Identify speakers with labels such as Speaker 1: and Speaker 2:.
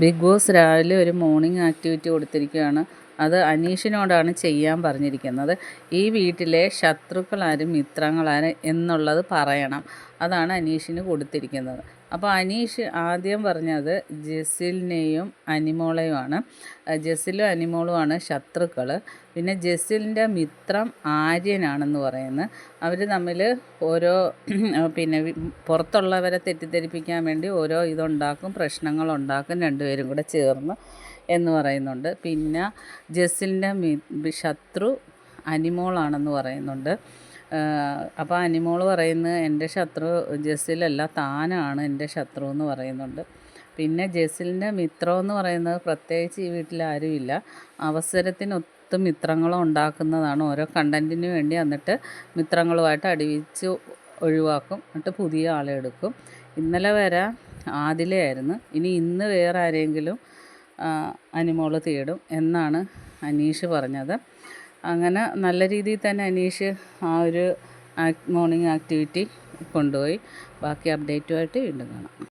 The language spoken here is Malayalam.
Speaker 1: ബിഗ് ബോസ് രാവിലെ ഒരു മോർണിംഗ് ആക്ടിവിറ്റി കൊടുത്തിരിക്കുകയാണ്. അത് അനീഷിനോടാണ് ചെയ്യാൻ പറഞ്ഞിരിക്കുന്നത്. ഈ വീട്ടിലെ ശത്രുക്കളാരും മിത്രങ്ങളാരും എന്നുള്ളത് പറയണം. അതാണ് അനീഷിന് കൊടുത്തിരിക്കുന്നത്. അപ്പോൾ അനീഷ് ആദ്യം പറഞ്ഞത് ജെസിലിനെയും അനിമോളെയുമാണ്. ജെസിലും അനിമോളുമാണ് ശത്രുക്കൾ. പിന്നെ ജെസിലിൻ്റെ മിത്രം ആര്യനാണെന്ന് പറയുന്നത്. അവർ തമ്മിൽ ഓരോ പിന്നെ പുറത്തുള്ളവരെ തെറ്റിദ്ധരിപ്പിക്കാൻ വേണ്ടി ഓരോ ഇതുണ്ടാക്കും, പ്രശ്നങ്ങളുണ്ടാക്കും രണ്ടുപേരും കൂടെ ചേർന്ന് എന്ന് പറയുന്നുണ്ട്. പിന്നെ ജെസിലിൻ്റെ ശത്രു അനിമോളാണെന്ന് പറയുന്നുണ്ട്. അപ്പോൾ അനിമോൾ പറയുന്നത് എൻ്റെ ശത്രു ജെസിലല്ല, താനാണ് എൻ്റെ ശത്രു എന്ന് പറയുന്നുണ്ട്. പിന്നെ ജെസിലിൻ്റെ മിത്രം എന്ന് പറയുന്നത് പ്രത്യേകിച്ച് ഈ വീട്ടിൽ ആരുമില്ല, അവസരത്തിനൊത്ത് മിത്രങ്ങളും ഉണ്ടാക്കുന്നതാണ് ഓരോ കണ്ടൻറ്റിന് വേണ്ടി. എന്നിട്ട് മിത്രങ്ങളുമായിട്ട് അടിവിച്ച് ഒഴിവാക്കും, എന്നിട്ട് പുതിയ ആളെ എടുക്കും. ഇന്നലെ വരെ ആദിലയായിരുന്നു, ഇനി ഇന്ന് വേറെ ആരെങ്കിലും അനിമോൾ തേടും എന്നാണ് അനീഷ് പറഞ്ഞത്. അങ്ങനെ നല്ല രീതിയിൽ തന്നെ അനീഷ് ആ ഒരു മോർണിംഗ് ആക്ടിവിറ്റി കൊണ്ടുപോയി. ബാക്കി അപ്ഡേറ്റുമായിട്ട് വീണ്ടും കാണാം.